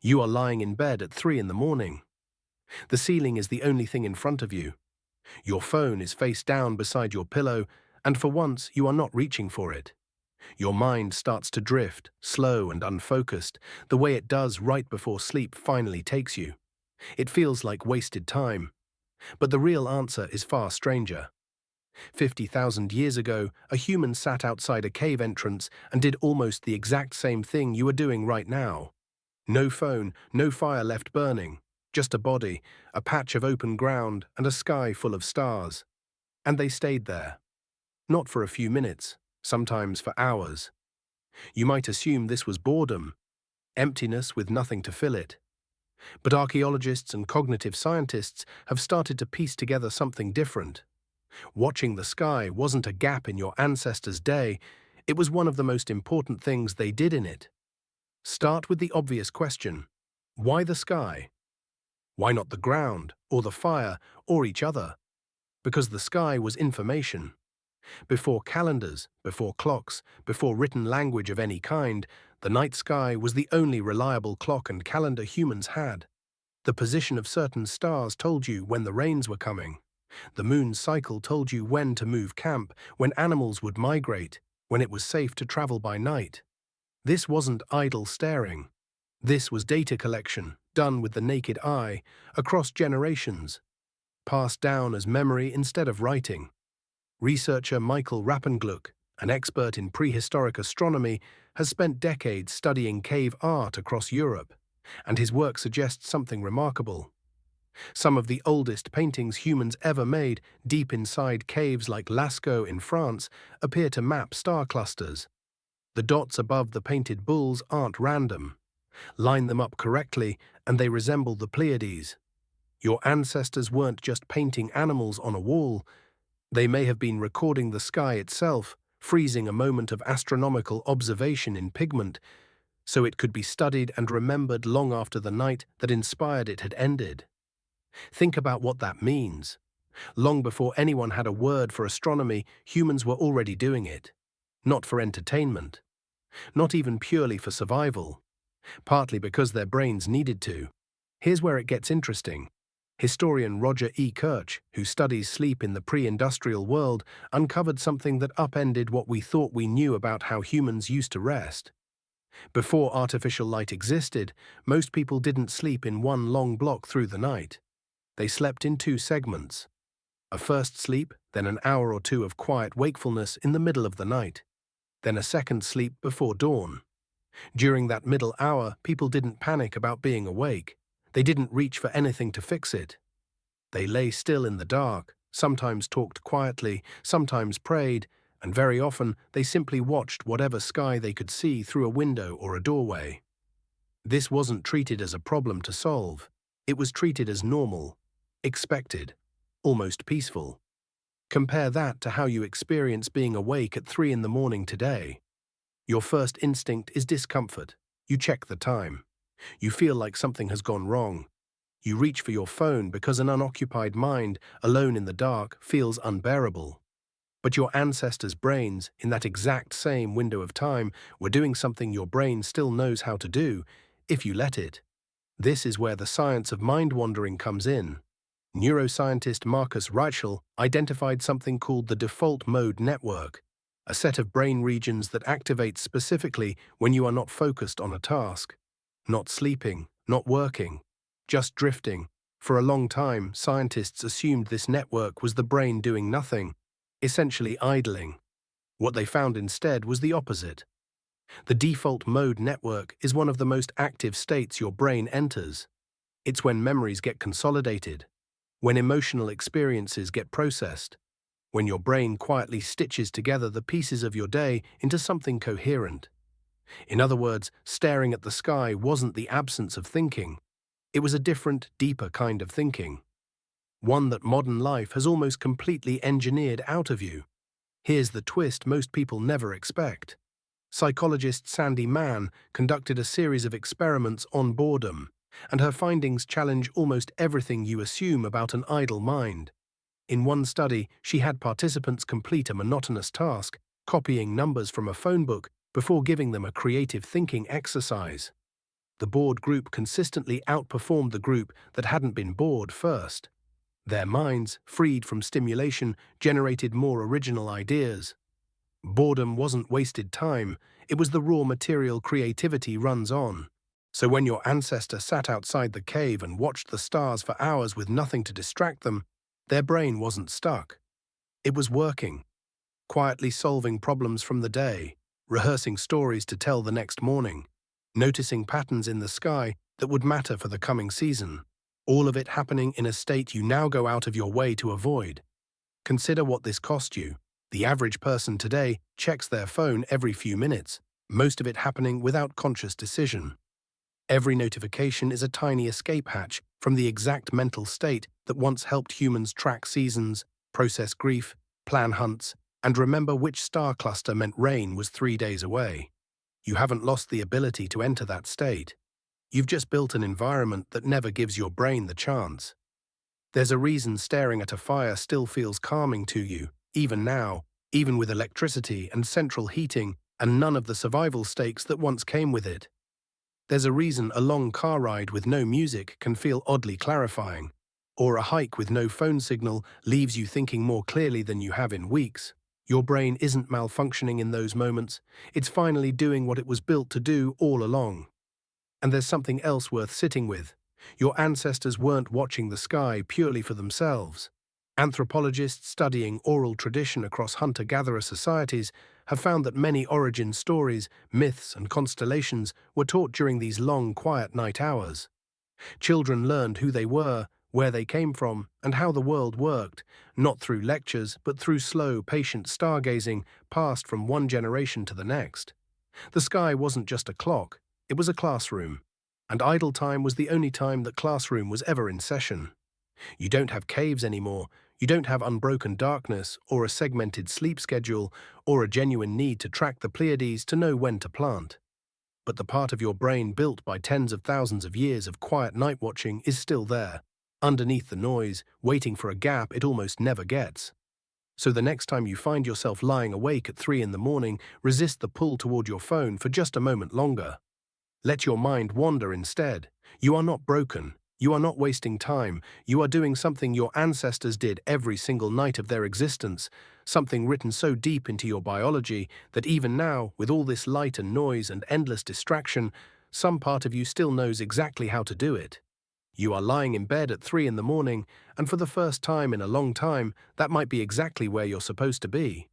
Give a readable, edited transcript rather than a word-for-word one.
You are lying in bed at 3 in the morning. The ceiling is the only thing in front of you. Your phone is face down beside your pillow, and for once you are not reaching for it. Your mind starts to drift, slow and unfocused, the way it does right before sleep finally takes you. It feels like wasted time. But the real answer is far stranger. 50,000 years ago, a human sat outside a cave entrance and did almost the exact same thing you are doing right now. No phone, no fire left burning, just a body, a patch of open ground, and a sky full of stars. And they stayed there. Not for a few minutes, sometimes for hours. You might assume this was boredom, emptiness with nothing to fill it. But archaeologists and cognitive scientists have started to piece together something different. Watching the sky wasn't a gap in your ancestors' day, it was one of the most important things they did in it. Start with the obvious question: why the sky? Why not the ground, or the fire, or each other? Because the sky was information. Before calendars, before clocks, before written language of any kind, the night sky was the only reliable clock and calendar humans had. The position of certain stars told you when the rains were coming. The moon's cycle told you when to move camp, when animals would migrate, when it was safe to travel by night. This wasn't idle staring. This was data collection, done with the naked eye, across generations, passed down as memory instead of writing. Researcher Michael Rappengluck, an expert in prehistoric astronomy, has spent decades studying cave art across Europe, and his work suggests something remarkable. Some of the oldest paintings humans ever made, deep inside caves like Lascaux in France, appear to map star clusters. The dots above the painted bulls aren't random. Line them up correctly, and they resemble the Pleiades. Your ancestors weren't just painting animals on a wall. They may have been recording the sky itself, freezing a moment of astronomical observation in pigment, so it could be studied and remembered long after the night that inspired it had ended. Think about what that means. Long before anyone had a word for astronomy, humans were already doing it. Not for entertainment. Not even purely for survival. Partly because their brains needed to. Here's where it gets interesting. Historian Roger E. Kirch, who studies sleep in the pre-industrial world, uncovered something that upended what we thought we knew about how humans used to rest. Before artificial light existed, most people didn't sleep in one long block through the night. They slept in two segments. A first sleep, then an hour or two of quiet wakefulness in the middle of the night. Then a second sleep before dawn. During that middle hour, people didn't panic about being awake. They didn't reach for anything to fix it. They lay still in the dark, sometimes talked quietly, sometimes prayed, and very often they simply watched whatever sky they could see through a window or a doorway. This wasn't treated as a problem to solve. It was treated as normal, expected, almost peaceful. Compare that to how you experience being awake at 3 in the morning today. Your first instinct is discomfort. You check the time. You feel like something has gone wrong. You reach for your phone because an unoccupied mind, alone in the dark, feels unbearable. But your ancestors' brains, in that exact same window of time, were doing something your brain still knows how to do, if you let it. This is where the science of mind-wandering comes in. Neuroscientist Marcus Reichel identified something called the default mode network, a set of brain regions that activates specifically when you are not focused on a task. Not sleeping, not working, just drifting. For a long time, scientists assumed this network was the brain doing nothing, essentially idling. What they found instead was the opposite. The default mode network is one of the most active states your brain enters. It's when memories get consolidated, when emotional experiences get processed, when your brain quietly stitches together the pieces of your day into something coherent. In other words, staring at the sky wasn't the absence of thinking. It was a different, deeper kind of thinking. One that modern life has almost completely engineered out of you. Here's the twist most people never expect. Psychologist Sandy Mann conducted a series of experiments on boredom, and her findings challenge almost everything you assume about an idle mind. In one study, she had participants complete a monotonous task, copying numbers from a phone book, before giving them a creative thinking exercise. The bored group consistently outperformed the group that hadn't been bored first. Their minds, freed from stimulation, generated more original ideas. Boredom wasn't wasted time, it was the raw material creativity runs on. So when your ancestor sat outside the cave and watched the stars for hours with nothing to distract them, their brain wasn't stuck. It was working, quietly solving problems from the day, rehearsing stories to tell the next morning, noticing patterns in the sky that would matter for the coming season. All of it happening in a state you now go out of your way to avoid. Consider what this cost you. The average person today checks their phone every few minutes, most of it happening without conscious decision. Every notification is a tiny escape hatch from the exact mental state that once helped humans track seasons, process grief, plan hunts, and remember which star cluster meant rain was 3 days away. You haven't lost the ability to enter that state. You've just built an environment that never gives your brain the chance. There's a reason staring at a fire still feels calming to you, even now, even with electricity and central heating and none of the survival stakes that once came with it. There's a reason a long car ride with no music can feel oddly clarifying, or a hike with no phone signal leaves you thinking more clearly than you have in weeks. Your brain isn't malfunctioning in those moments, it's finally doing what it was built to do all along. And there's something else worth sitting with. Your ancestors weren't watching the sky purely for themselves. Anthropologists studying oral tradition across hunter-gatherer societies have found that many origin stories, myths, and constellations were taught during these long, quiet night hours. Children learned who they were, where they came from, and how the world worked, not through lectures, but through slow, patient stargazing passed from one generation to the next. The sky wasn't just a clock, it was a classroom, and idle time was the only time that classroom was ever in session. You don't have caves anymore, you don't have unbroken darkness, or a segmented sleep schedule, or a genuine need to track the Pleiades to know when to plant. But the part of your brain built by tens of thousands of years of quiet night watching is still there, underneath the noise, waiting for a gap it almost never gets. So the next time you find yourself lying awake at 3 in the morning, resist the pull toward your phone for just a moment longer. Let your mind wander instead. You are not broken. You are not wasting time. You are doing something your ancestors did every single night of their existence, something written so deep into your biology that even now, with all this light and noise and endless distraction, some part of you still knows exactly how to do it. You are lying in bed at 3 in the morning, and for the first time in a long time, that might be exactly where you're supposed to be.